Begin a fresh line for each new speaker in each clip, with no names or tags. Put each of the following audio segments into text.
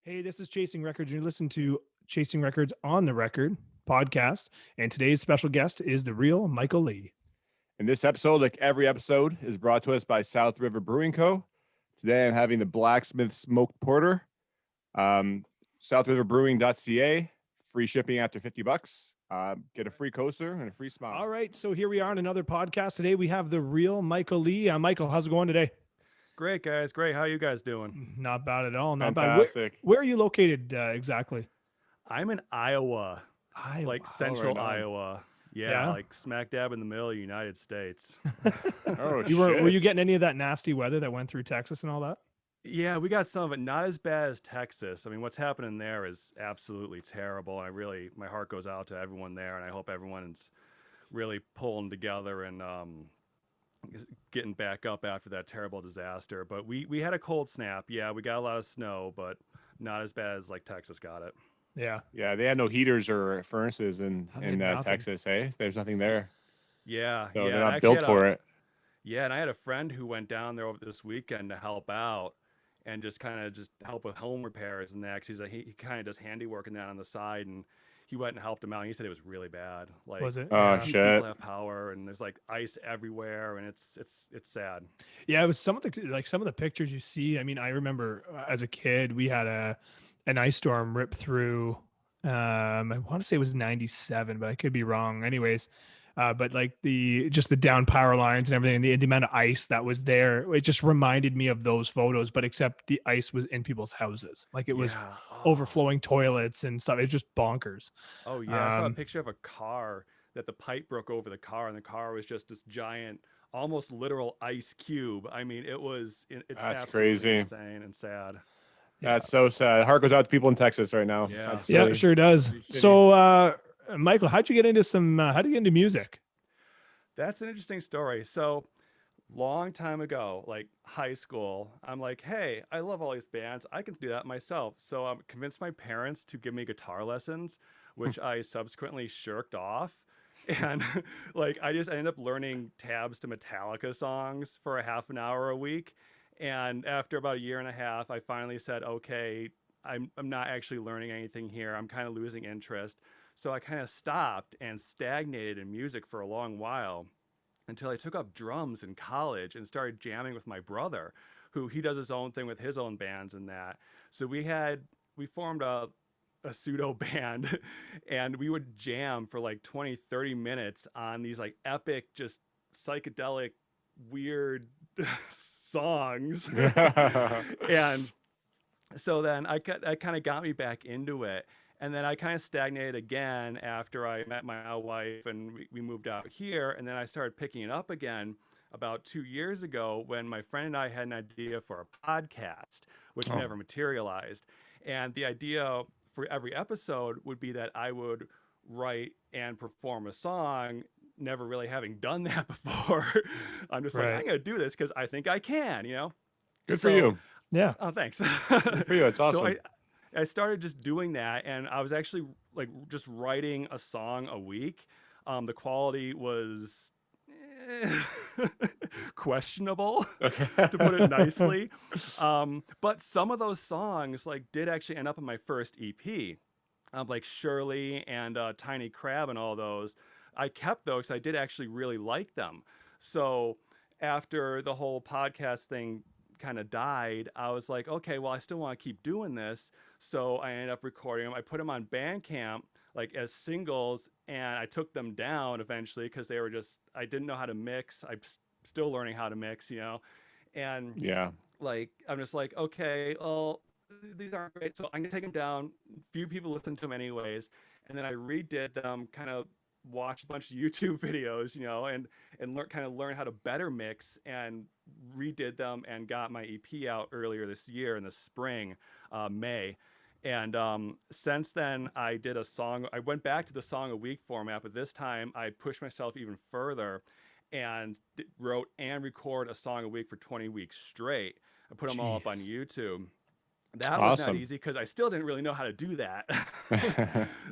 Hey, this is Chasing Records. You listen to Chasing Records on the Record podcast, and today's special guest is the real Michael Lee.
And this episode, like every episode, is brought to us by South River Brewing Co. Today I'm having the Blacksmith Smoked Porter. SouthRiverBrewing.ca. Free shipping after $50. Get a free coaster and a free smile.
All right, so here we are on another podcast. Today we have the real Michael Lee. Michael, how's it going today?
Great, guys. Great. How are you guys doing?
Not bad at all. Not
Fantastic.
bad. Where are you located exactly?
I'm in Iowa,
Iowa.
like central
right on.
Iowa. Yeah,
Yeah?
like smack dab in the middle of the United States.
Oh,
Were you getting any of that nasty weather that went through Texas and all that?
Yeah, we got some of it. Not as bad as Texas. I mean, what's happening there is absolutely terrible. My heart goes out to everyone there, and I hope everyone's really pulling together and getting back up after that terrible disaster. But we had a cold snap. Yeah, we got a lot of snow, but not as bad as like Texas got it.
Yeah.
Yeah, they had no heaters or furnaces in
Nothing.
Texas, eh? There's nothing there.
Yeah,
So
yeah.
they're
I
not
actually
built for it.
Yeah, and I had a friend who went down there over this weekend to help out and just kind of just help with home repairs and that. 'Cause he kind of does handiwork and that on the side, and he went and helped him out. And he said it was really bad. Like,
Was it?
Oh,
few
shit.
people have power, and there's like ice everywhere, and it's sad.
Yeah, it was some of the pictures you see. I mean, I remember as a kid, we had an ice storm rip through. I want to say it was 97, but I could be wrong. Anyways, but like the down power lines and everything, the amount of ice that was there, it just reminded me of those photos. But except the ice was in people's houses, like it was
Yeah.
overflowing toilets and stuff. It's just bonkers.
Oh yeah, I saw a
Um,
picture of a car that the pipe broke over the car, and the car was just this giant, almost literal ice cube. I mean, it's
That's
absolutely
crazy.
insane and sad.
That's so sad. Heart goes out to people in Texas right now.
Yeah.
That's
yeah,
really-
it sure does.
pretty shitty.
So, Michael, how'd you get into how'd you get into music?
That's an interesting story. So, long time ago, like high school, I'm like, hey, I love all these bands. I can do that myself. So, I convinced my parents to give me guitar lessons, which I subsequently shirked off. And like, I just ended up learning tabs to Metallica songs for a half an hour a week. And after about a year and a half, I finally said, okay, I'm not actually learning anything here. I'm kind of losing interest. So I kind of stopped and stagnated in music for a long while until I took up drums in college and started jamming with my brother, who he does his own thing with his own bands and that. So we formed a pseudo band and we would jam for like 20, 30 minutes on these like epic, just psychedelic, weird songs. And so then that kind of got me back into it. And then I kind of stagnated again after I met my now wife and we moved out here. And then I started picking it up again about 2 years ago when my friend and I had an idea for a podcast, which
Oh.
never materialized. And the idea for every episode would be that I would write and perform a song, never really having done that before. I'm just like,
Right.
I'm going to do this because I think I can,
Good
So-
for you.
Yeah.
Oh, thanks.
Good for you. It's awesome.
So I started just doing that, and I was actually like just writing a song a week. The quality was questionable, to put it nicely. But some of those songs like did actually end up in my first EP, like Shirley and Tiny Crab and all those. I kept those 'cause I did actually really like them. So after the whole podcast thing kind of died, I was like, okay, well, I still want to keep doing this. So I ended up recording them. I put them on Bandcamp like as singles, and I took them down eventually because they were just, I didn't know how to mix. I'm still learning how to mix, and
Yeah.
like, I'm just like, okay, well, these aren't great. So I'm gonna take them down. Few people listen to them anyways. And then I redid them, kind of watched a bunch of YouTube videos, and learn how to better mix, and redid them and got my EP out earlier this year in the spring, May. And since then, I did a song. I went back to the song a week format, but this time I pushed myself even further and wrote and recorded a song a week for 20 weeks straight. I put them all up on
Jeez.
YouTube. That was not
Awesome.
easy because I still didn't really know how to do that.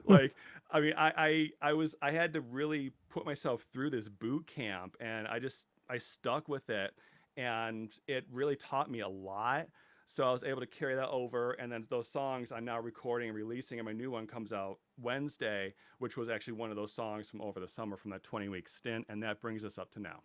Like, I mean, I had to really put myself through this boot camp, and I stuck with it, and it really taught me a lot. So I was able to carry that over, and then those songs I'm now recording and releasing, and my new one comes out Wednesday, which was actually one of those songs from over the summer from that 20-week stint, and that brings us up to now.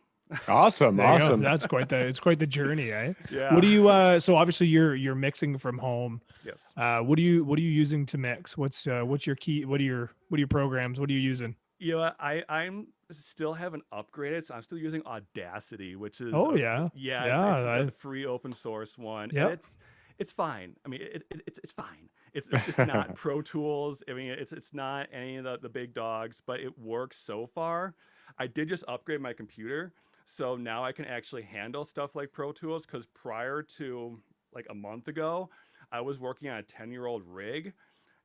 Awesome.
There you go.
Awesome.
That's it's quite the journey, eh?
Yeah.
What do you so obviously you're mixing from home.
Yes.
What are you using to mix? What's your key? What are your programs? What are you using?
You know, I'm still haven't upgraded, so I'm still using Audacity, which is
yeah,
it's the free open source one.
Yeah,
it's fine. I mean, it's fine. It's not Pro Tools. I mean, it's not any of the big dogs, but it works so far. I did just upgrade my computer, so now I can actually handle stuff like Pro Tools. Because prior to like a month ago, I was working on a 10-year-old rig.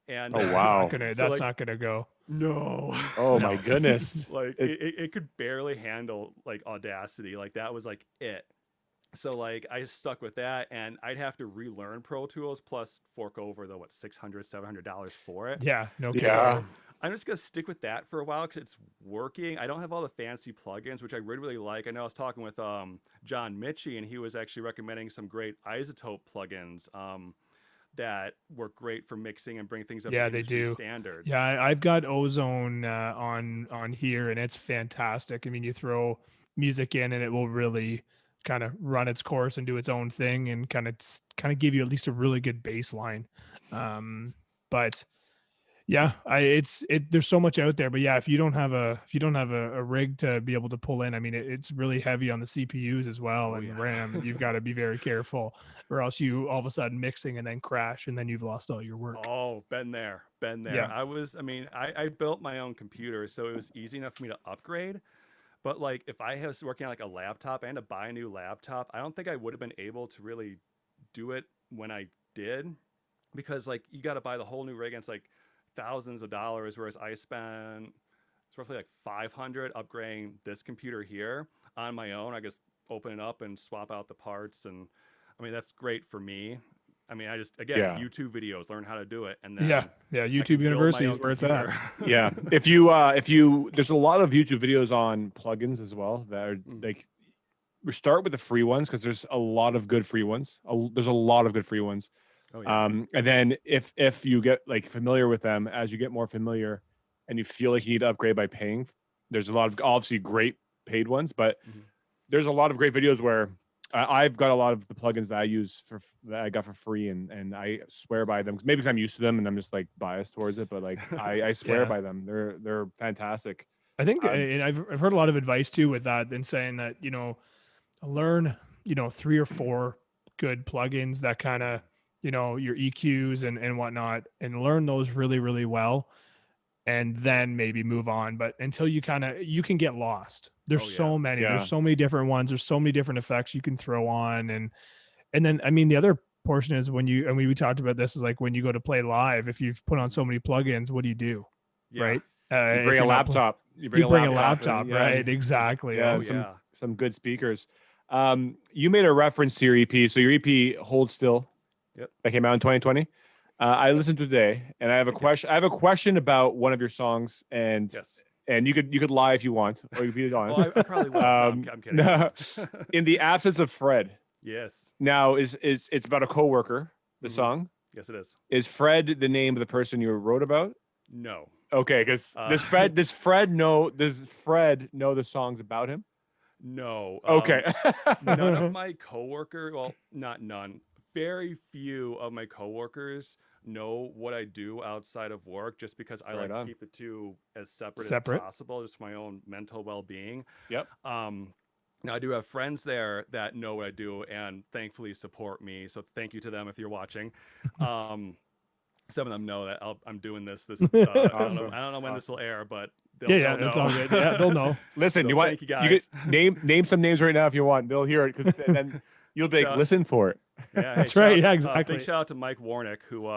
And
oh wow,
that's not gonna go.
No.
Oh my goodness.
Like it could barely handle like Audacity. Like that was like it. So like I stuck with that, and I'd have to relearn Pro Tools plus fork over the $600-$700 for it.
Yeah, no kidding.
Yeah.
I'm just gonna stick with that for a while because it's working. I don't have all the fancy plugins, which I really like. I know I was talking with John Mitchie, and he was actually recommending some great Isotope plugins. That work great for mixing and bring things up to industry standards.
Yeah, I've got Ozone on here, and it's fantastic. I mean, you throw music in, and it will really kind of run its course and do its own thing, and kind of give you at least a really good baseline. But yeah, there's so much out there. But yeah, if you don't have a rig to be able to pull in, I mean, it's really heavy on the CPUs as well, and RAM. You've got to be very careful, or else you all of a sudden mixing and then crash, and then you've lost all your work.
Oh, been there.
Yeah.
I built my own computer, so it was easy enough for me to upgrade. But like, if I was working on like a laptop and to buy a new laptop, I don't think I would have been able to really do it when I did, because like you got to buy the whole new rig, and it's like thousands of dollars, whereas I spent it's roughly like $500 upgrading this computer here on my own. I just open it up and swap out the parts, and I mean that's great for me. I mean, I just YouTube videos, learn how to do it, and then
YouTube University is where
computer.
it's at.
Yeah, if you there's a lot of YouTube videos on plugins as well that are like, we start with the free ones because there's a lot of good free ones. There's a lot of good free ones.
Oh, yeah.
And then if you get like familiar with them, as you get more familiar and you feel like you need to upgrade by paying, there's a lot of obviously great paid ones, but there's a lot of great videos where I've got a lot of the plugins that I use that I got for free, and I swear by them. Maybe because I'm used to them and I'm just like biased towards it, but like I swear by them. They're fantastic.
I think, and I've heard a lot of advice too with that, than saying that, learn, 3 or 4 good plugins that kind of, your EQs and whatnot, and learn those really, really well, and then maybe move on. But until you can get lost. There's so many, there's so many different ones. There's so many different effects you can throw on. And then, I mean, the other portion is we talked about this, is like when you go to play live, if you've put on so many plugins, what do you do?
Yeah.
Right.
You bring a laptop.
You bring a laptop, right? Exactly.
Yeah. Some good speakers. You made a reference to your EP. So your EP Hold Still, that came out in 2020. I listened to today, and I have a question. I have a question about one of your songs, and you could lie if you want, or you could be honest.
Well, I probably will. I'm kidding.
In the absence of Fred.
Yes.
Now it's about a coworker. The song.
Yes, it is.
Is Fred the name of the person you wrote about?
No.
Okay, because does Fred know the songs about him?
No.
Okay.
None of my coworkers, well, not none. Very few of my coworkers know what I do outside of work, just because I like to keep the two as separate as possible, just for my own mental well-being.
Yep.
Now I do have friends there that know what I do and thankfully support me. So thank you to them if you're watching. Some of them know that I'm doing this. Awesome. I don't know when this will air, but they'll know.
It's all good. Yeah, they'll know.
Listen,
so thank you guys.
Name some names right now if you want. They'll hear it, because then you'll be like, listen for it.
Yeah,
that's right. Yeah, exactly.
Big shout out to Mike Warnick, who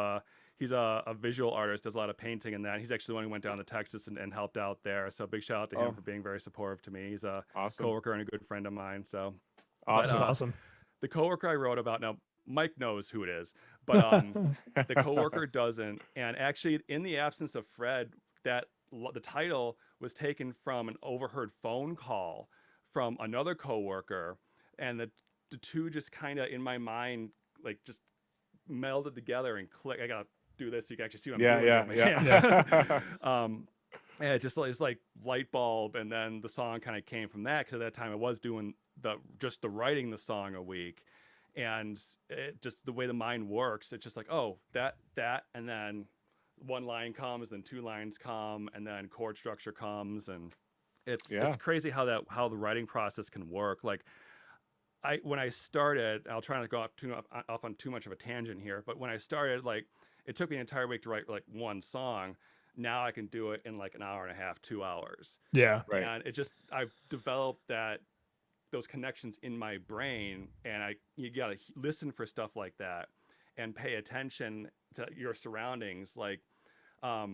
he's a visual artist, does a lot of painting and that. He's actually the one who went down to Texas and helped out there. So big shout out to him for being very supportive to me. He's a coworker and a good friend of mine. So
awesome.
Awesome.
The coworker I wrote about, now Mike knows who it is, but the coworker doesn't. And actually, in the absence of Fred, the title was taken from an overheard phone call from another coworker, and the two just kind of in my mind like just melded together and click. I gotta do this so you can actually see what I'm
Yeah,
doing
yeah,
with my
yeah.
hands. Yeah, it's like light bulb, and then the song kind of came from that, because at that time I was doing just the writing the song a week, and it just the way the mind works, it's just like, oh, that, and then one line comes, then two lines come, and then chord structure comes, and it's crazy how the writing process can work. Like when I started, I'll try not to go off on too much of a tangent here, but when I started, like, it took me an entire week to write like one song. Now I can do it in like an hour and a half, 2 hours.
Yeah.
Right.
And I've developed those connections in my brain, and you got to listen for stuff like that and pay attention to your surroundings. Like I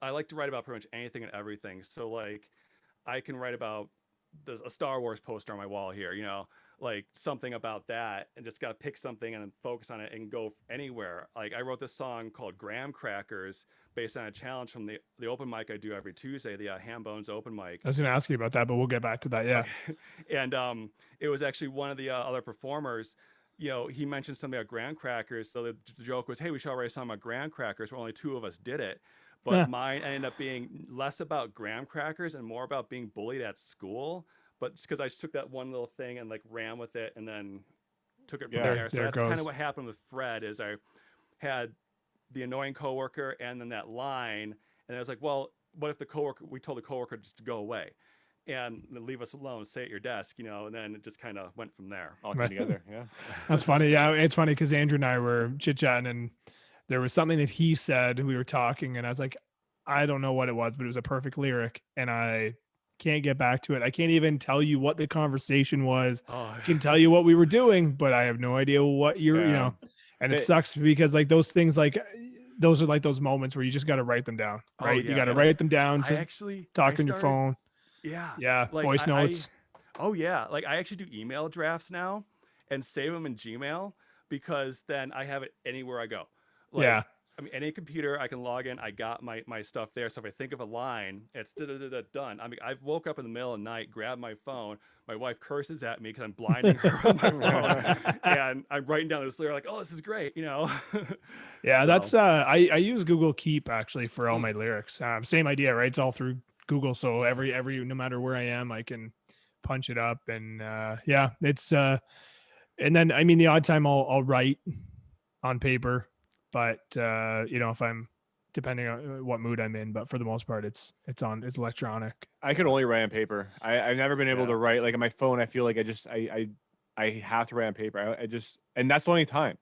like to write about pretty much anything and everything. So like I can write about there's a Star Wars poster on my wall here, like something about that, and just got to pick something and then focus on it and go anywhere. Like I wrote this song called Graham Crackers based on a challenge from the open mic I do every Tuesday, the Ham Bones open mic.
I was going to ask you about that, but we'll get back to that. Yeah.
And it was actually one of the other performers, he mentioned something about graham crackers. So the joke was, hey, we should all write a song about graham crackers. Well, only 2 of us did it. But mine ended up being less about graham crackers and more about being bullied at school. But just because I just took that one little thing and like ran with it and then took it from there. So that's kind of what happened with Fred. Is I had the annoying coworker and then that line, and I was like, well, what if we told the coworker just to go away and leave us alone, stay at your desk, and then it just kind of went from there.
All came together. Yeah.
That's funny. Yeah. It's funny because Andrew and I were chit-chatting, and there was something that he said, we were talking, and I was like, I don't know what it was, but it was a perfect lyric, and I can't get back to it. I can't even tell you what the conversation was. I can tell you what we were doing, but I have no idea what and it sucks because like those things, like those are like those moments where you just got to write them down, right? You got to write them down to talk on your phone.
Yeah.
Yeah. Like voice notes.
Like I actually do email drafts now and save them in Gmail, because then I have it anywhere I go. Like, I mean, any computer, I can log in. I got my stuff there. So if I think of a line, it's done. I mean, I've woke up in the middle of the night, grabbed my phone. My wife curses at me because I'm blinding her with my phone, and I'm writing down this lyric like, "Oh, this is great," Yeah,
so. That's I use Google Keep actually for all my lyrics. Same idea, right? It's all through Google, so every no matter where I am, I can punch it up, and it's and then I mean the odd time I'll write on paper. But if I'm depending on what mood I'm in, but for the most part, it's electronic.
I can only write on paper. I've never been able to write like on my phone. I feel like I have to write on paper. And that's the only time.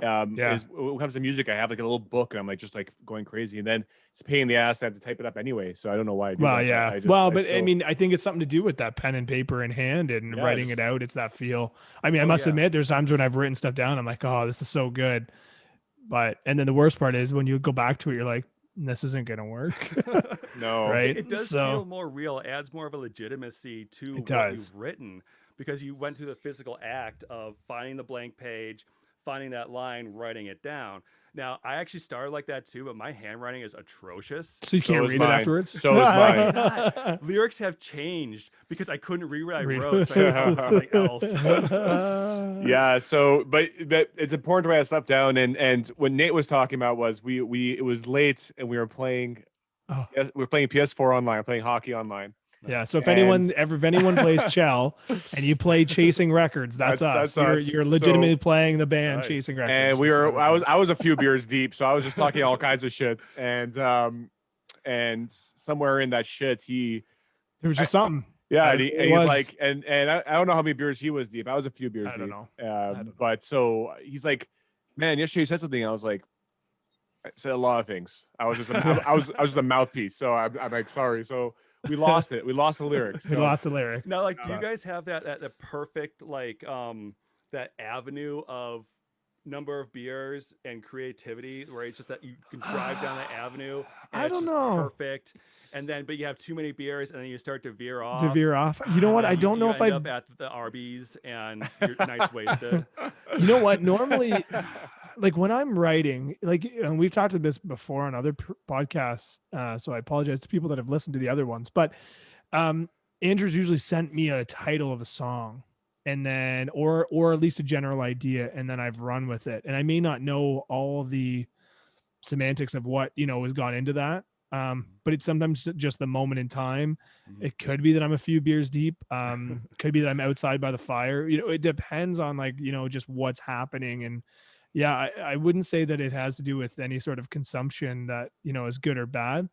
Is when it comes to music, I have like a little book and I'm like just like going crazy, and then it's a pain in the ass to have to type it up anyway. So I don't know why I do that.
I mean, I think it's something to do with that pen and paper in hand and writing it out. It's that feel. I mean, I must admit, there's times when I've written stuff down, I'm like, oh, this is so good. And then the worst part is when you go back to it, you're like, this isn't going to work.
No,
right?
It does feel more real. It adds more of a legitimacy to what you've written, because you went through the physical act of finding the blank page, finding that line, writing it down. Now, I actually started like that too, but my handwriting is atrocious.
So you can't read it afterwards?
So is mine.
Lyrics have changed because I couldn't read what I wrote, so I had to do something else.
Yeah, so but it's important to write stuff down. And what Nate was talking about was it was late and we were playing PS4 online, we're playing hockey online.
Yeah, so if anyone plays Chell and you play Chasing Records, that's us. You're legitimately playing the band Chasing Records.
And I was a few beers deep, so I was just talking all kinds of shit. And somewhere in that shit, there
was just something.
Yeah, and he's like, and I don't know how many beers he was deep. I was a few beers deep. I don't know. But so he's like, man, yesterday you said something. I was like, I said a lot of things. I was just a mouthpiece. So I'm like, sorry. So we lost it. We lost the lyrics.
We lost the lyric.
Now, like, do you guys have that perfect like that avenue of number of beers and creativity where it's just that you can drive down that avenue and it's just perfect, and then but you have too many beers and then you start to veer off.
You know what? I don't know if I
end up at the Arby's and your night's wasted.
You know what? Normally, like when I'm writing, like, and we've talked about this before on other podcasts, so I apologize to people that have listened to the other ones, but Andrew's usually sent me a title of a song and then or at least a general idea, and then I've run with it. And I may not know all the semantics of what has gone into that. But it's sometimes just the moment in time. It could be that I'm a few beers deep. Could be that I'm outside by the fire. It depends on just what's happening. And yeah, I wouldn't say that it has to do with any sort of consumption that is good or bad.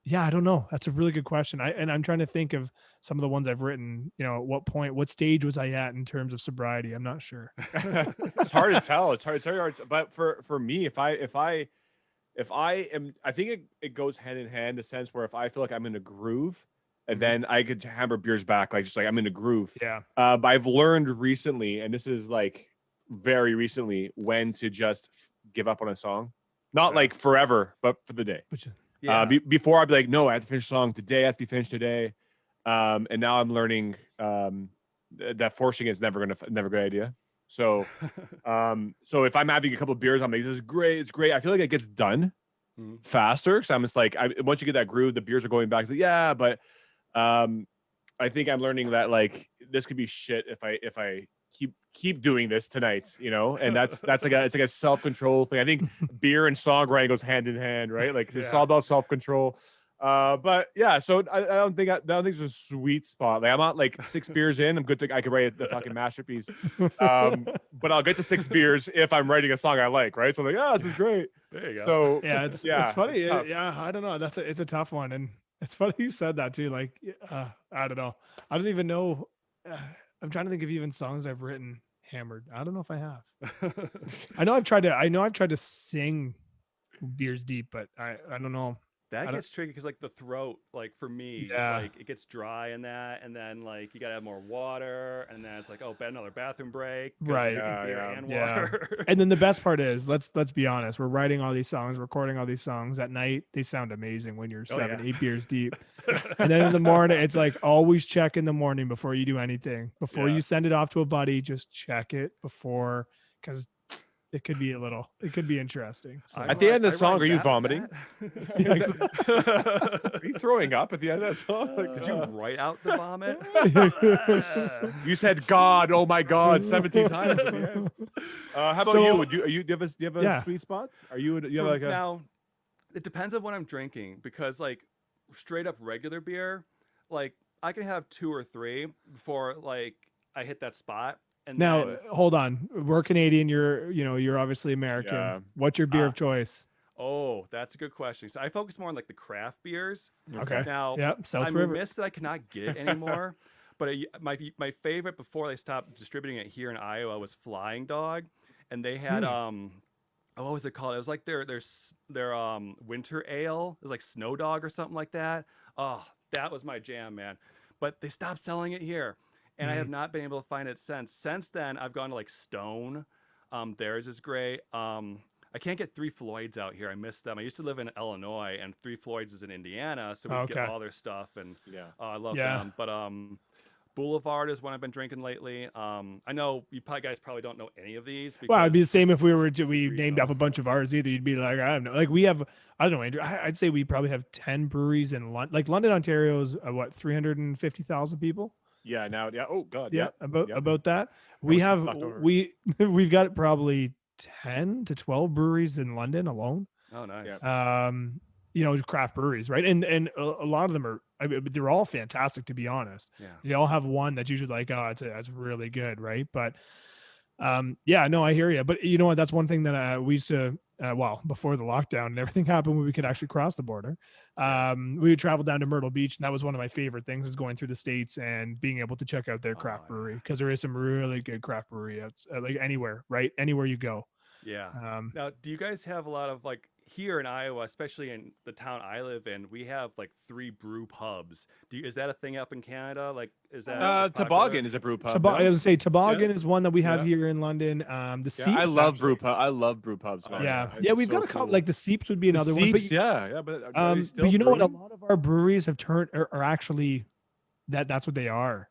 Yeah, I don't know. That's a really good question. I'm trying to think of some of the ones I've written. At what stage was I at in terms of sobriety? I'm not sure.
It's hard to tell. It's very hard. But for me, if I am, I think it goes hand in hand in the sense where if I feel like I'm in a groove, and then I could hammer beers back, like just like I'm in a groove.
Yeah.
But I've learned recently, and this is like very recently, when to just give up on a song, not like forever, but for the day. Before I'd be like, no, I have to finish a song today. I have to be finished today. And now I'm learning that forcing is never a good idea. So, so if I'm having a couple of beers, I'm like, this is great. It's great. I feel like it gets done faster. Cause I'm just like, once you get that groove, the beers are going back. It's like, yeah, but I think I'm learning that like this could be shit if I keep doing this tonight, and that's like it's like a self-control thing. I think beer and songwriting goes hand in hand, right? Like it's all about self-control. But yeah, so I don't think it's a sweet spot. Like I'm not like 6 beers in, I'm good to I could write the fucking masterpiece. But I'll get to 6 beers if I'm writing a song I like, right? So I'm like, this is great.
There you go.
So
yeah, it's funny. I don't know. It's a tough one, and it's funny you said that too. Like I don't know. I don't even know. I'm trying to think of even songs I've written hammered. I don't know if I have. I know I've tried to sing beers deep, but I don't know.
That gets tricky because like the throat, like for me, like it gets dry in that, and then like you gotta have more water, and then it's like another bathroom break,
right?
And water.
And then the best part is, let's be honest, we're writing all these songs, recording all these songs at night. They sound amazing when you're 7-8 beers deep, and then in the morning, it's like always check in the morning before you do anything, before you send it off to a buddy. Just check it before, because it could be interesting. So,
at the end of the song, are you vomiting? Are you throwing up at the end of that song? Like,
did you write out the vomit?
You said God, oh my God, 17 times at the end. How about you? Do you have a sweet spot?
Now, it depends on what I'm drinking, because like straight up regular beer, like I can have 2 or 3 before like I hit that spot. And
now, hold on. We're Canadian. You're obviously American.
Yeah.
What's your beer of choice?
Oh, that's a good question. So I focus more on like the craft beers.
Okay.
Now,
South
I'm
River.
remiss that I cannot get it anymore. But my favorite before they stopped distributing it here in Iowa was Flying Dog, and they had what was it called? It was like their winter ale. It was like Snow Dog or something like that. Oh, that was my jam, man. But they stopped selling it here. And I have not been able to find it since. Since then, I've gone to like Stone. Theirs is great. I can't get Three Floyds out here. I miss them. I used to live in Illinois, and Three Floyds is in Indiana, so we get all their stuff. And I love them. But Boulevard is one I've been drinking lately. I know you guys probably don't know any of these.
Well, it'd be the same if we named off a bunch of ours either. You'd be like, I don't know. Like we have, I don't know, Andrew. I'd say we probably have 10 breweries in London. Like London, Ontario is 350,000 people.
Yeah, now, oh God,
about that. We've got probably 10 to 12 breweries in London alone.
Oh, nice.
Craft breweries, right? And a lot of them are, they're all fantastic, to be honest.
Yeah.
They all have one that's usually like, it's really good, right? But I hear you. But you know what? That's one thing that we used to, before the lockdown and everything happened, when we could actually cross the border, we would travel down to Myrtle Beach, and that was one of my favorite things, is going through the States and being able to check out their craft brewery, because there is some really good craft brewery like anywhere, right? Anywhere you go.
Yeah. Now, do you guys have a lot of like here in Iowa, especially in the town I live in, we have like 3 brew pubs. Is that a thing up in Canada? Like, is that
Toboggan is a brew pub?
I was gonna say Toboggan is one that we have here in London. The Seeps,
I love brew pub. I love brew pubs. Man.
We've got a couple. Like the Seeps would be another one. But,
but
you know what? A lot of our breweries have turned are actually that's what they are.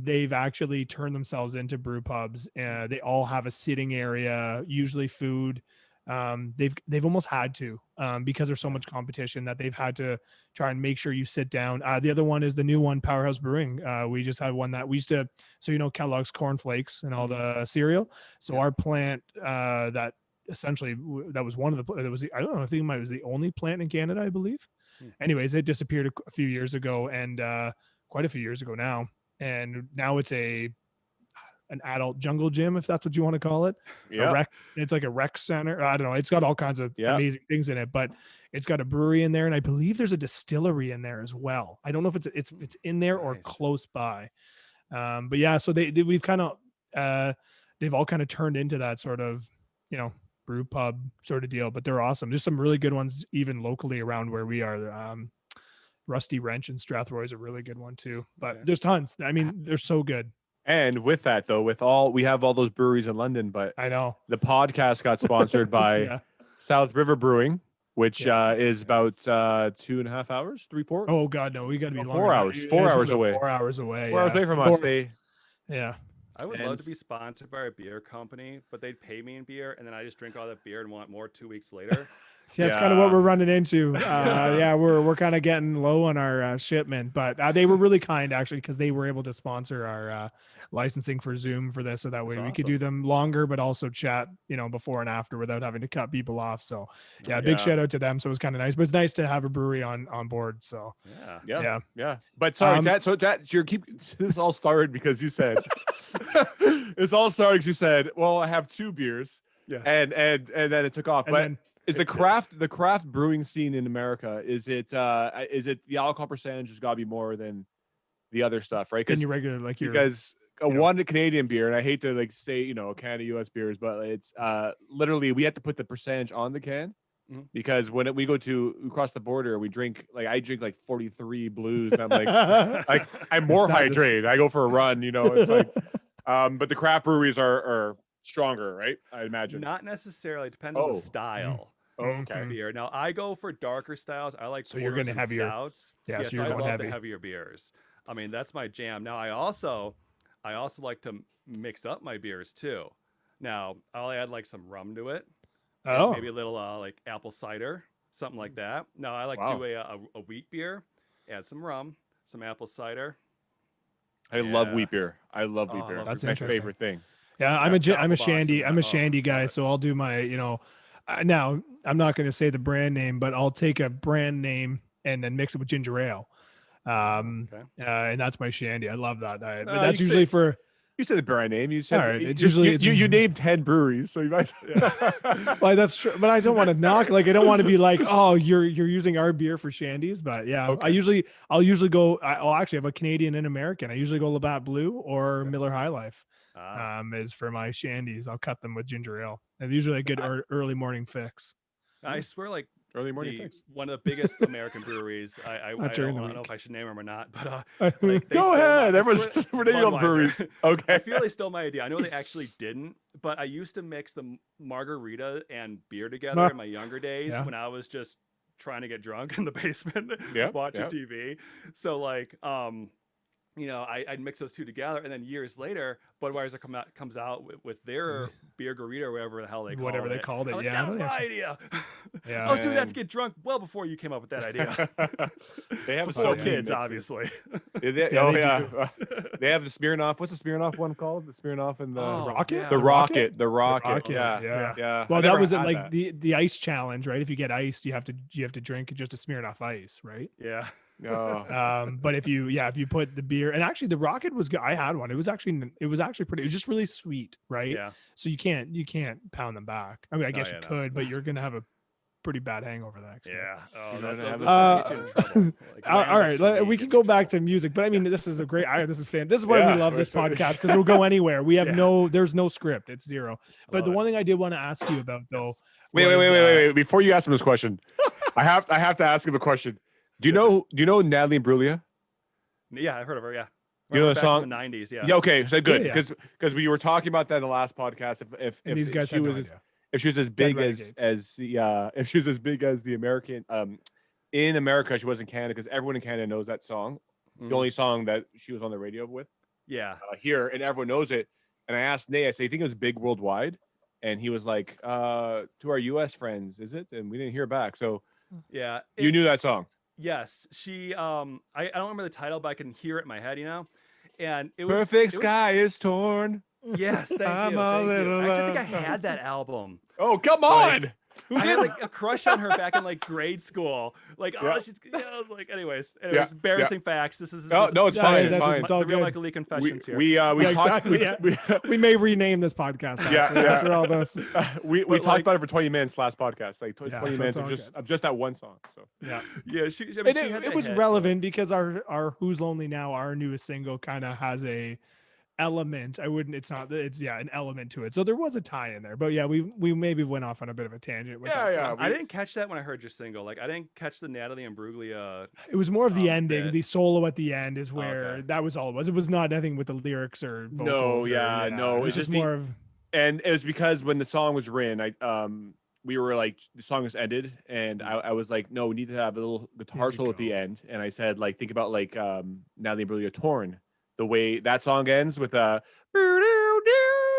They've actually turned themselves into brew pubs. They all have a sitting area, usually food. they've almost had to, because there's so much competition that they've had to try and make sure you sit down. The other one is the new one, Powerhouse Brewing. We just had one that we used to, so Kellogg's Corn Flakes and all the cereal. So our plant, that essentially that was one of the, it was I don't know, I think it was the only plant in Canada, I believe. Anyways, it disappeared a few years ago, and quite a few years ago now, and now it's an adult jungle gym, if that's what you want to call it.
Yeah.
It's like a rec center. I don't know. It's got all kinds of amazing things in it, but it's got a brewery in there, and I believe there's a distillery in there as well. I don't know if it's in there or close by. But yeah, so we've kind of they've all kind of turned into that sort of, brew pub sort of deal, but they're awesome. There's some really good ones even locally around where we are. Rusty Wrench in Strathroy is a really good one too, but there's tons. I mean, they're so good.
And with that though, we have all those breweries in London, but
I know
the podcast got sponsored by South River Brewing, which is about 2.5 hours, 3-4.
Oh God, no, we got to be
4 hours. 4 hours away.
4 hours away.
4 hours away from us.
I would love to be sponsored by a beer company, but they'd pay me in beer, and then I just drink all that beer and want more 2 weeks later.
See, that's kind of what we're running into. We're kind of getting low on our shipment, but they were really kind actually, because they were able to sponsor our licensing for Zoom for this, so that way we could do them longer, but also chat, before and after without having to cut people off. So big shout out to them. So it was kind of nice, but it's nice to have a brewery on board. So
yeah. But sorry, this all started because you said it's all started because you said, well, I have 2 beers, and then it took off, but. Is the craft brewing scene in America, is it the alcohol percentage has got to be more than the other stuff, right?
Than your regular,
because one Canadian beer, and I hate to say Canada US beers, but it's literally we have to put the percentage on the can, because when we go across the border, we drink I drink 43 blues, and I'm like I'm more hydrated. I go for a run, it's like but the craft breweries are stronger, right? I imagine.
Not necessarily. It depends on the style.
Okay.
Beer. Now I go for darker styles. I like
you're going to have
stouts.
Yeah,
so I love the heavier beers. I mean, that's my jam. Now I also like to mix up my beers too. Now I'll add some rum to it. Maybe a little apple cider, something like that. Now I like to do a wheat beer, add some rum, some apple cider.
I love wheat beer. I love wheat beer. That's my favorite thing.
Yeah, I'm a shandy guy, so I'll do my, now I'm not going to say the brand name, but I'll take a brand name and then mix it with ginger ale. And that's my shandy. I love that. But that's usually for.
You said the brand name. You said
it's usually
you named 10 breweries, so you might.
Well, that's true, but I don't want to knock. I don't want to be like, oh, you're using our beer for shandies. But I'll usually go. I'll actually have a Canadian and American. I usually go Labatt Blue or Miller High Life. Is for my shandies. I'll cut them with ginger ale. And usually a good early morning fix.
I swear,
early morning fix.
One of the biggest American breweries. I don't know if I should name them or not, but
go ahead. Everyone's naming all the breweries. Okay.
I feel they stole my idea. I know they actually didn't, but I used to mix the Margarita and beer together in my younger days when I was just trying to get drunk in the basement watching TV. So I'd mix those two together, and then years later, Budweiser comes out with their beer garita or whatever the hell they called it. That was my idea. I was doing that to get drunk well before you came up with that idea.
They have
so kids, obviously.
They have the Smirnoff. What's the Smirnoff one called? The Smirnoff and the
Rocket.
The Rocket. Yeah.
Well, that was the ice challenge, right? If you get iced, you have to drink just a Smirnoff Ice, right?
Yeah.
But if you put the beer, and actually the Rocket was good. I had one. It was actually pretty. It was just really sweet, right?
Yeah.
So you can't pound them back. I mean, I guess you could, but you're gonna have a pretty bad hangover the next day. All right, we can go back to music, but I mean, this is a great. This is why we love this podcast, because we'll go anywhere. We have there's no script. It's zero. But the one thing I did want to ask you about though.
Wait. Before you ask him this question, I have to ask him a question. Do you know Natalie Imbruglia?
Yeah, I've heard of her. Yeah,
you know the song
in the '90s. Yeah.
Yeah. Okay. So good, because we were talking about that in the last podcast. If
these guys
if she was as big as the American in America, she was in Canada, because everyone in Canada knows that song. The only song that she was on the radio with.
Yeah.
Here, and everyone knows it. And I asked Nate, I said, "You think it was big worldwide?" and he was like, to our US friends, is it? And we didn't hear back. So
Yeah.
you knew that song.
Yes. She I don't remember the title, but I can hear it in my head, And
Perfect Sky is torn.
Yes, thank
I'm
you.
a
Thank you.
little
I actually think I
love.
had that album.
Oh, come on.
I had like a crush on her back in like grade school. Like, oh,
Yeah.
she's I was like, anyways,
Yeah,
embarrassing facts. This is
No, it's
Yeah,
fine.
that's-
It's fine.
it's all
the real
good.
Michael Lee confessions here.
We
Yeah,
talked.
exactly, yeah. We may rename this podcast.
Yeah,
Actually,
yeah.
after all this.
we
But,
talked
like-
about it for 20 minutes last podcast. Like 20
Yeah, so
minutes
it's all
of just that one song. So
Yeah.
Yeah, she
And
had
it
that
was
hit,
relevant because our Who's Lonely Now, our newest single, kind of has a element. It's an element to it. So there was a tie in there. But yeah, we maybe went off on a bit of a tangent with
Yeah,
that
yeah.
song.
I didn't catch that when I heard your single. Like, I didn't catch the Natalie and Bruglia.
It was more of the ending.
bit.
The solo at the end is where
Okay.
that was all it was. It was not nothing with the lyrics or vocals.
No,
or-
yeah, no,
It was
it's
just
just
more of
and it was because when the song was written, we were like, the song was ended, and I was like, no, we need to have a little guitar
Needs to
solo at the
go.
end. And I said, like, think about like Natalie and Bruglia Torn, the way that song ends with a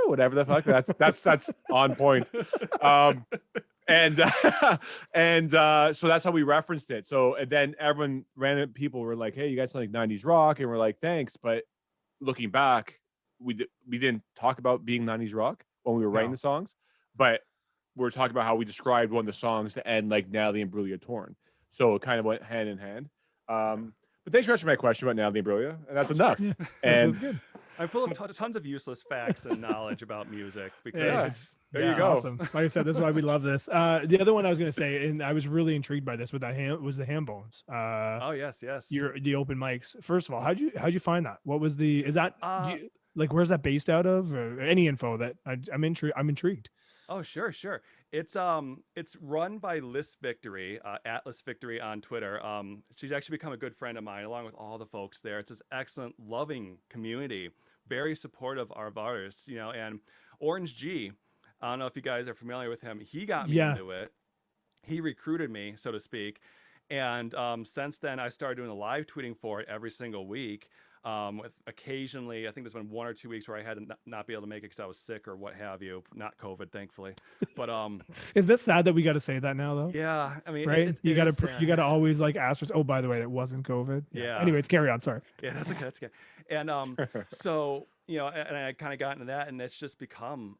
whatever the fuck. That's on point. And so that's how we referenced it. So and then random people were like, hey, you guys sound like 90s rock, and we're like, thanks. But looking back, we didn't talk about being 90s rock when we were writing
No.
the songs, but we're talking about how we described one of the songs to end like Natalie and Bruglia Torn. So it kind of went hand in hand. But thanks for answering my question about Natalie and Bruglia, and that's enough.
Yeah,
And
that's good.
I'm full of tons of useless facts and knowledge about music because
Yeah. There you
it's
go.
Awesome. Like I said, this is why we love this. The other one I was going to say, and I was really intrigued by this with was the ham bones.
oh yes,
The open mics. First of all, how'd you find that? What was is that like where's that based out of? Or any info that I'm intrigued.
Oh, sure. It's run by Liz Victory, Atlas Victory on Twitter. She's actually become a good friend of mine, along with all the folks there. It's this excellent, loving community, very supportive of artists, and Orange G. I don't know if you guys are familiar with him. He got me into it. He recruited me, so to speak. And since then, I started doing the live tweeting for it every single week. With occasionally, I think there's been 1 or 2 weeks where I had to not be able to make it because I was sick or what have you. Not COVID, thankfully. But
Is that sad that we got to say that now though?
yeah, I mean,
Right? You got to
you
always like ask us. Oh, by the way, it wasn't COVID.
Yeah.
Anyways, carry on. Sorry.
Yeah, that's okay. And so and I kind of got into that, and it's just become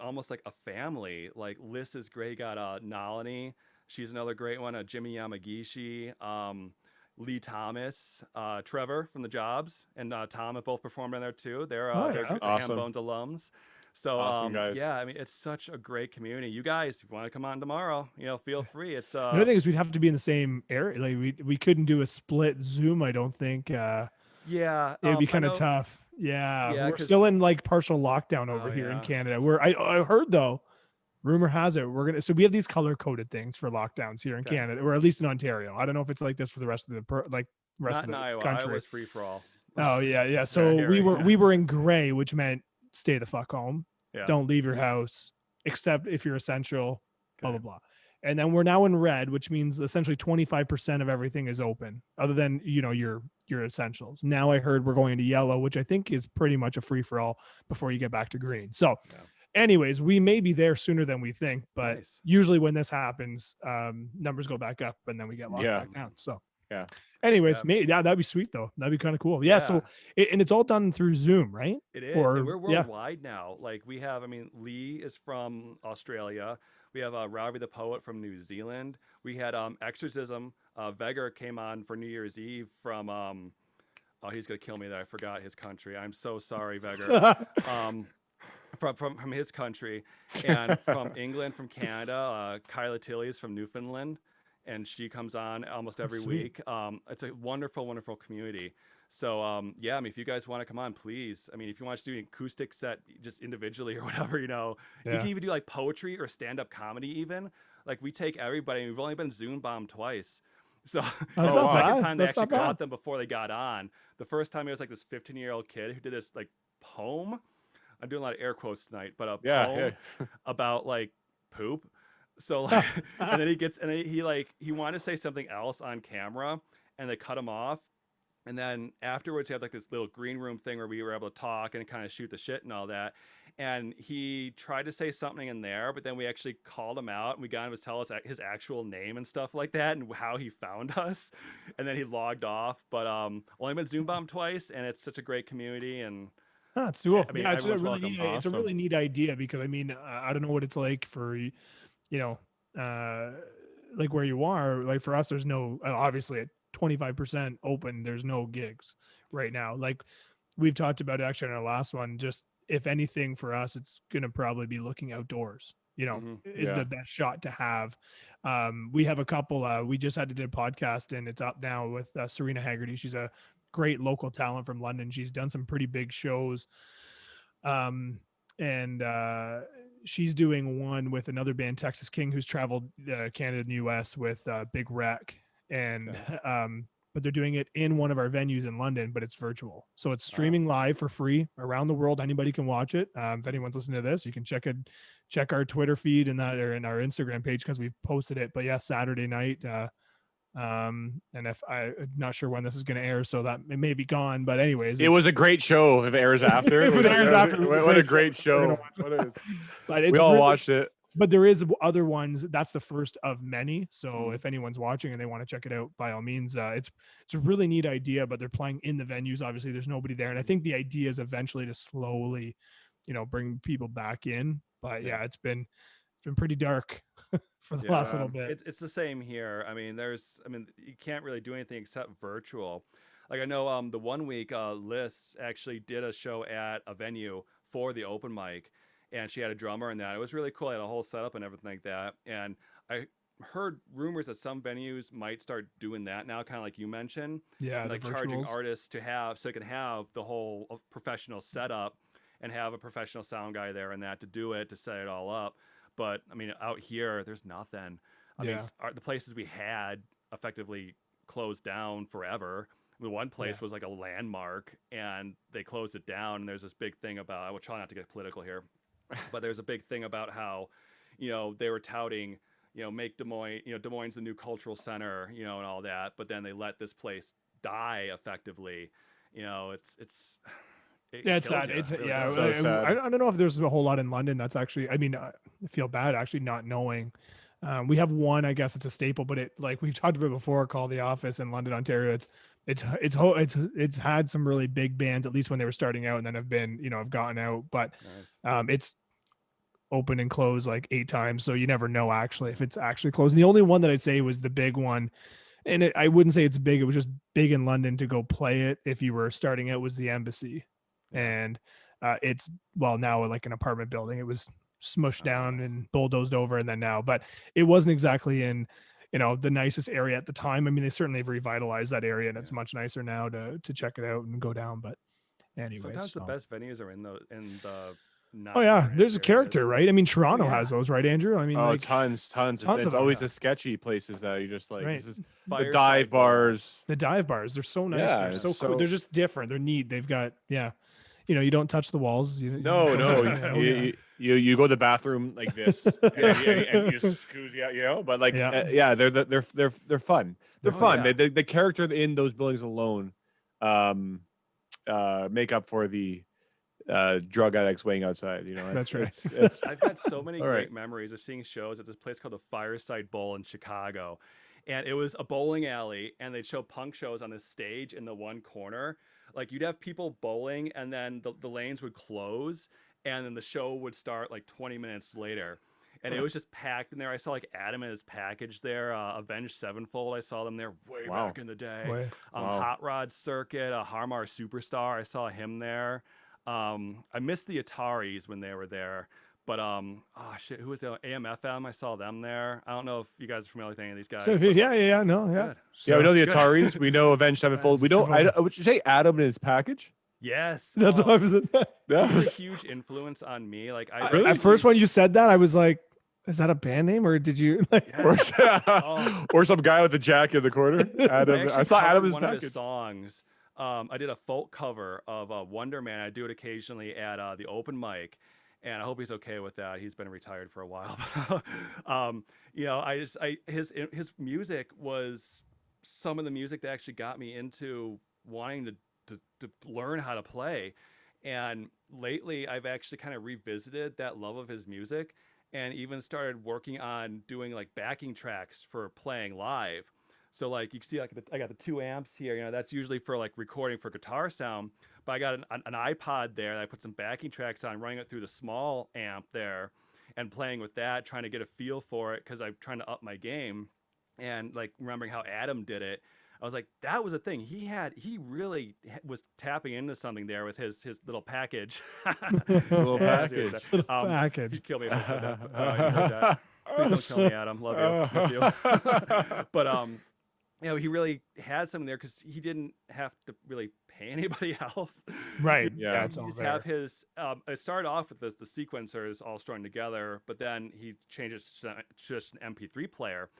almost like a family. Like Liz is great. Got Nalini, she's another great one. Jimmy Yamagishi, Lee Thomas, Trevor from the Jobs, and Tom have both performed in there too. They're
Awesome.
Ham Bones alums. So
Awesome, guys.
yeah, I mean, it's such a great community. You guys, if you want to come on tomorrow, feel free. It's
The other thing is we'd have to be in the same area. Like we couldn't do a split Zoom. I don't think.
yeah,
It'd be
I
kind of
know-
tough. Yeah,
Yeah,
we're
'cause-
still in like partial lockdown over
Oh,
here in
yeah.
Canada. I heard though, rumor has it so we have these color coded things for lockdowns here in
Okay.
Canada, or at least in Ontario. I don't know if it's like this for the rest of the rest
Not
of
in
the
Iowa.
country.
Iowa's free for all.
Oh yeah. So
scary, yeah.
we were in gray, which meant stay the fuck home.
Yeah.
Don't leave your house except if you're essential. Blah
Okay.
blah blah. And then we're now in red, which means essentially 25% of everything is open, other than your essentials. Now I heard we're going into yellow, which I think is pretty much a free for all before you get back to green. So,
Yeah.
anyways, we may be there sooner than we think, but
Nice.
usually when this happens, numbers go back up and then we get locked
Yeah.
back down. So,
Yeah.
Anyways, that'd be sweet though. That'd be kind of cool. Yeah. So, and it's all done through Zoom, right?
It is.
Or-
and we're
yeah.
worldwide now. Like we have, Lee is from Australia. We have Ravi the Poet from New Zealand. We had Exorcism. Vegger came on for New Year's Eve from, oh, he's going to kill me that I forgot his country. I'm so sorry, Vegger. From his country. And from England, from Canada, Kyla Tilly is from Newfoundland. And she comes on almost every
sweet.
week. It's a wonderful, wonderful community. So, yeah, if you guys want to come on, please. If you want to do an acoustic set just individually or whatever, you can even do like poetry or stand-up comedy even. Like we take everybody. We've only been Zoom bombed twice. So the
not
second
bad.
time they
That's
actually
not bad.
caught them before they got on. The first time it was like this 15-year-old kid who did this like poem. I'm doing a lot of air quotes tonight, but a poem about like poop. So like, and then he wanted to say something else on camera, and they cut him off. And then afterwards, he had like this little green room thing where we were able to talk and kind of shoot the shit and all that. and he tried to say something in there, but then we actually called him out and we got him to tell us his actual name and stuff like that and how he found us. And then he logged off. But only been Zoom bombed twice, and it's such a great community. And
Oh, it's cool.
I mean,
Yeah, it's a
everyone's
really
welcome.
neat, it's a
Awesome.
really neat idea because I mean, I don't know what it's like for like where you are. Like for us, there's no obviously at 25% open. There's no gigs right now. Like we've talked about actually in our last one. Just if anything for us, it's gonna probably be looking outdoors. Is
Yeah.
the best shot to have. We have a couple. We just had to do a podcast, and it's up now with Serena Haggerty. She's a great local talent from London. She's done some pretty big shows. And she's doing one with another band, Texas King, who's traveled Canada and US with Big Wreck. And but they're doing it in one of our venues in London, but it's virtual. So it's streaming live for free around the world. Anybody can watch it. If anyone's listening to this, you can check our Twitter feed and that, or in our Instagram page, because we've posted it. But yeah, Saturday night. And if I'm not sure when this is going to air, so that it may be gone, but anyways,
It was a great show. If it airs after,
If it airs after,
what a great show.
But it's
We all
really,
watched it.
but there is other ones. That's the first of many. So
Mhm.
if anyone's watching and they want to check it out, by all means, it's a really neat idea. But they're playing in the venues. Obviously, there's nobody there, and I think the idea is eventually to slowly, bring people back in. But yeah, it's been pretty dark for the last little bit.
It's the same here. I mean, you can't really do anything except virtual. Like I know the one week Liz actually did a show at a venue for the open mic, and she had a drummer and that. It was really cool. I had a whole setup and everything like that. And I heard rumors that some venues might start doing that now, kind of like you mentioned.
Yeah,
like charging artists to have, so they can have the whole professional setup and have a professional sound guy there and that to do it, to set it all up. But I mean, out here, there's nothing. I mean, the places we had effectively closed down forever. The one place was like a landmark, and they closed it down. And there's this big thing about, I will try not to get political here, but there's a big thing about how, they were touting, make Des Moines, Des Moines the new cultural center, and all that. But then they let this place die effectively. It's
sad. It's
really
yeah.
does.
So sad.
I don't know if there's a whole lot in London. That's actually, I mean, I feel bad actually not knowing. We have one, I guess it's a staple, but it, like we've talked about before, called The Office in London, Ontario. It's had some really big bands, at least when they were starting out, and then have gotten out. But it's open and closed like 8 times, so you never know actually if it's actually closed. The only one that I'd say was the big one, and I wouldn't say it's big. It was just big in London to go play it if you were starting out, was the Embassy. And it's now like an apartment building. It was smushed down and bulldozed over, and then now, but it wasn't exactly in the nicest area at the time. I mean, they certainly have revitalized that area, and it's much nicer now to check it out and go down. But anyways,
sometimes the best venues are in the not
oh yeah,
very nice
there's a character,
areas.
right? I mean, Toronto has those, right, Andrew? I mean, like
tons.
tons
It's
of them,
always
yeah.
the sketchy places that you just like.
Right.
This is the
Fireside
dive
Bowl.
bars.
the dive bars. They're so nice.
Yeah,
They're
it's
so cool.
so-
They're just different. They're neat. They've got you don't touch the walls.
No, you go to the bathroom like this, and you just squeeze out, But like, they're fun. They're fun.
yeah.
The character in those buildings alone, make up for the drug addicts waiting outside.
That's right.
It's
I've had so many
All
great
right.
memories of seeing shows at this place called the Fireside Bowl in Chicago. And it was a bowling alley, and they'd show punk shows on this stage in the one corner. Like you'd have people bowling, and then the lanes would close, and then the show would start like 20 minutes later. And it was just packed in there. I saw like Adam and his package there, Avenged Sevenfold. I saw them there way back in the day. Hot Rod Circuit, Harmar Superstar. I saw him there. I missed the Ataris when they were there. But who was the AMFM? I saw them there. I don't know if you guys are familiar with any of these guys.
So,
but-
yeah, no, yeah.
Good.
Yeah, we know the
Good.
Ataris. We know Avenged Sevenfold. We don't. Would you say Adam and his package?
Yes.
That's what I was.
Yeah.
He's a huge influence on me. Like
At first, when you said that, I was like, "Is that a band name, or did you?"
Or some guy with a jacket in the corner. Adam. I saw
covered
Adam's
one of
package.
his songs. I did a folk cover of Wonder Man. I do it occasionally at the open mic, and I hope he's okay with that. He's been retired for a while. His music was some of the music that actually got me into wanting to learn how to play. And lately, I've actually kind of revisited that love of his music and even started working on doing like backing tracks for playing live. So like you can see, like I got the 2 amps here. You know, that's usually for like recording for guitar sound. But I got an iPod there that I put some backing tracks on, running it through the small amp there, and playing with that, trying to get a feel for it because I'm trying to up my game. And like remembering how Adam did it, I was like, that was a thing. He really was tapping into something there with his little package.
Little
Yeah,
package.
Little
um,
package.
he'd kill me if I said that. You heard that. Please don't kill me, Adam. Love you. Miss you. But you know, he really had something there because he didn't have to really pay anybody else.
Right.
Yeah.
Yeah, it's
You
all
just
there.
have his. It started off with the sequencers all strung together, but then he changed it to just an MP3 player,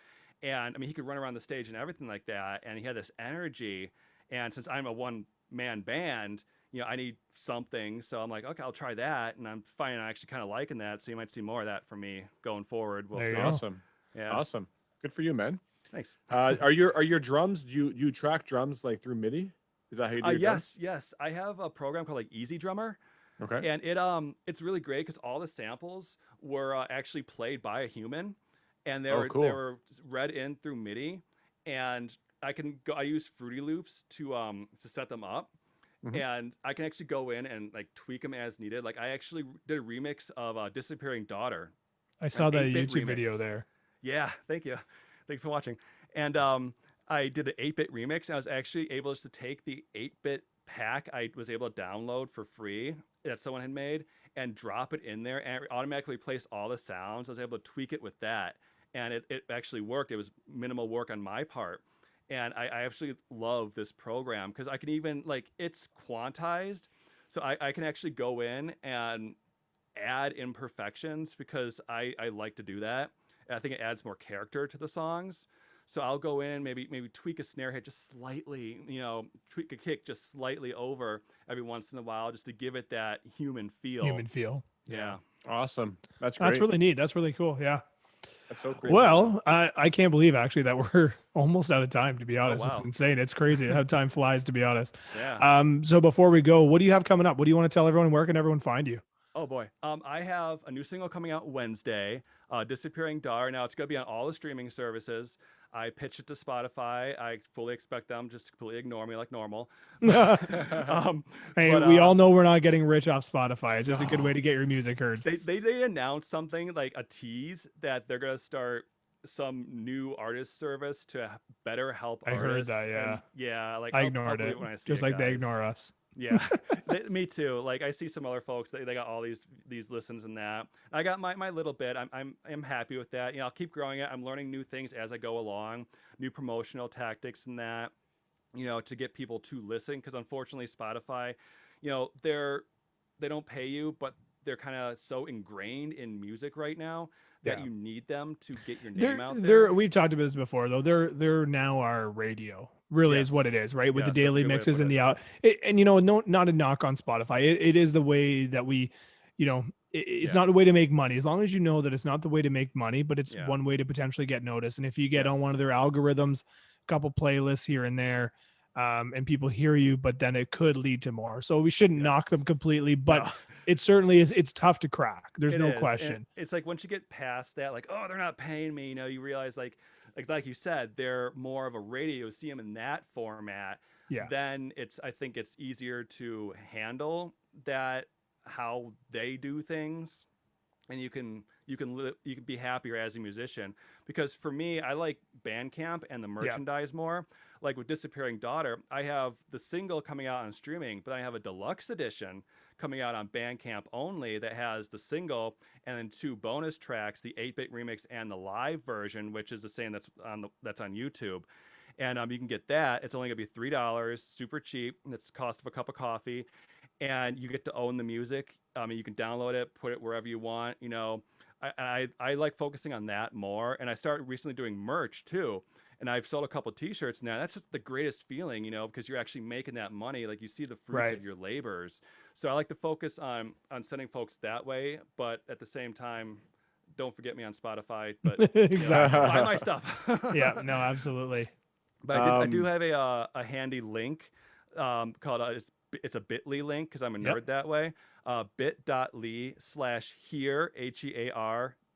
and I mean he could run around the stage and everything like that, and he had this energy. And since I'm a one-man band, you know, I need something, so I'm like, okay, I'll try that, and I'm finding I'm actually kind of liking that. So you might see more of that from me going forward. We'll
There you
see.
go.
Awesome.
Yeah,
Awesome. Good for you, man.
thanks.
Are your drums? Do you track drums like through MIDI? Is that how you do your drums?
Yes. I have a program called like Easy Drummer,
Okay.
and it's really great because all the samples were actually played by a human, and they
Oh,
were
cool.
they were read in through MIDI, and I use Fruity Loops to set them up,
Mhm.
and I can actually go in and like tweak them as needed. Like I actually did a remix of Disappearing Daughter.
I saw that
8-bit
YouTube video
remix.
there.
Yeah, thank you for watching. And I did an 8-bit remix, and I was actually able just to take the 8-bit pack I was able to download for free that someone had made and drop it in there, and it automatically replaced all the sounds. I was able to tweak it with that, and it actually worked. It was minimal work on my part. And I absolutely love this program because I can even, like, it's quantized. So I can actually go in and add imperfections because I like to do that. And I think it adds more character to the songs. So I'll go in, maybe tweak a snare hit just slightly, you know, tweak a kick just slightly over every once in a while, just to give it that human feel.
Human feel.
Yeah.
Awesome. That's great.
That's really neat. That's really cool. Yeah.
That's so cool.
Well, I can't believe actually that we're almost out of time, to be honest.
wow.
It's insane. It's crazy how time flies, to be honest.
Yeah.
So before we go, what do you have coming up? What do you want to tell everyone? Where can everyone find you?
Oh boy. I have a new single coming out Wednesday, Disappearing Daughter. Now it's going to be on all the streaming services. I pitched it to Spotify. I fully expect them just to completely ignore me like normal.
Hey,
but,
we all know we're not getting rich off Spotify. It's just a good way to get your music heard.
They announced something like a tease that they're going to start some new artist service to better help
I heard
artists.
that, yeah.
And yeah, like
I
I'll
ignored
believe
it,
when I see
just
it,
like they
guys.
ignore us.
Yeah, me too. Like I see some other folks, they got all these listens and that. I got my little bit. I'm happy with that. You know, I'll keep growing it. I'm learning new things as I go along, new promotional tactics and that, you know, to get people to listen. Because unfortunately, Spotify, you know, they don't pay you, but they're kind of so ingrained in music right now that
Yeah.
you need them to get your name out there.
They're we've talked about this before though. They're now our radio. Really is what it is, right? With
Yes,
the
that's a
daily
good way to
mixes
put
and
it.
the out. And you know, no, not a knock on Spotify. It is the way that we, you know, it's
Yeah.
not a way to make money. As long as you know that it's not the way to make money, but it's
Yeah.
one way to potentially get noticed. And if you get on one
Yes.
of their algorithms, a couple playlists here and there, and people hear you, but then it could lead to more. So we shouldn't knock
Yes.
them completely, but
No.
it certainly is. It's tough to crack. There's
It
no
is, and
question.
it's like once you get past that, like, oh, they're not paying me, you know, you realize like you said, they're more of a radio. See them in that format.
Yeah.
Then I think it's easier to handle that how they do things, and you can be happier as a musician. Because for me, I like Bandcamp and the merchandise more. Like with Disappearing Daughter, I have the single coming out on streaming, but I have a deluxe edition coming out on Bandcamp only that has the single and then 2 bonus tracks, the 8-bit remix and the live version, which is the same that's on YouTube. And you can get that. It's only gonna be $3, super cheap. It's the cost of a cup of coffee, and you get to own the music. You can download it, put it wherever you want. You know, I like focusing on that more. And I started recently doing merch too. And I've sold a couple T-shirts now. That's just the greatest feeling, you know, because you're actually making that money. Like you see the fruits of your labors. So I like to focus on sending folks that way, but at the same time, don't forget me on Spotify. But
Exactly.
you know, buy my stuff.
Yeah, no, absolutely.
But I do have a handy link called it's it's a bit.ly link because I'm a
Yep.
nerd that way. bit.ly/here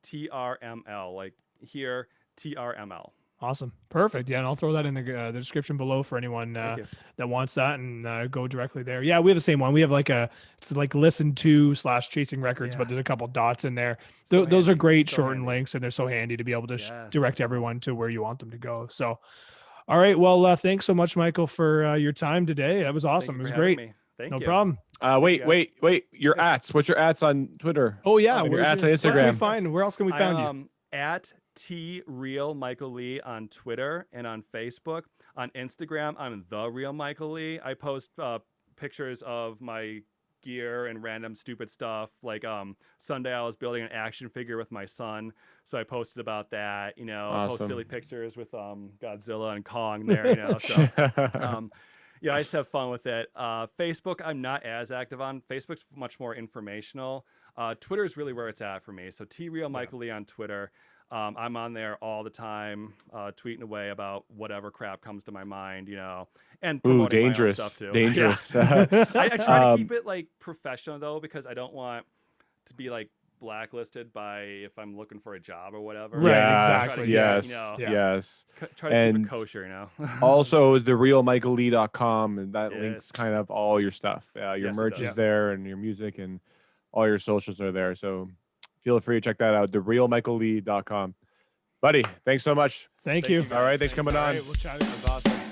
HEARTRML, like here TRML.
Awesome. Perfect. Yeah. And I'll throw that in the description below for anyone
Thank you.
that wants that and go directly there. Yeah. We have the same one. We have like it's like listen to / chasing records, but
Yeah.
there's a couple dots in there.
So
Those are
handy.
great
So
shortened
handy.
links, and they're so handy to be able to
Yes.
direct everyone to where you want them to go. So, all right. Well, thanks so much, Michael, for your time today. That was
Thank
awesome.
you
It was
for having
great.
me. Thank
No
you.
problem.
Wait. Your
Yes.
ats. What's your ats on Twitter?
Oh yeah.
And your
where's
ats on
Where can we
Instagram.
find? Where else can we find you?
At @TRealMichaelLee on Twitter and on Facebook. On Instagram, I'm The Real Michael Lee. I post pictures of my gear and random stupid stuff. Like Sunday, I was building an action figure with my son, so I posted about that. You know, I post
Awesome.
silly pictures with Godzilla and Kong there. You know, so. Yeah, I just have fun with it. Facebook, I'm not as active on. Facebook's much more informational. Twitter is really where it's at for me. So @TRealMichael Lee on Twitter. I'm on there all the time, tweeting away about whatever crap comes to my mind, you know, and promoting my own
dangerous
stuff too.
dangerous.
Yeah. I try to keep it like professional though, because I don't want to be like blacklisted by if I'm looking for a job or whatever.
Right,
Yes,
exactly.
Yes.
You know,
Yeah.
Yes.
try to keep
And
it kosher, you know.
Also, therealmichaellee.com, and that links
Yes.
kind of all your stuff. Your
Yes, it
merch
does.
is there, and your music, and all your socials are there. So feel free to check that out. Therealmichaellee.com. Buddy, thanks so much.
Thank
Thank
you.
you,
All right,
guys.
thanks for coming
All
on.
right, we'll chat.
That's awesome.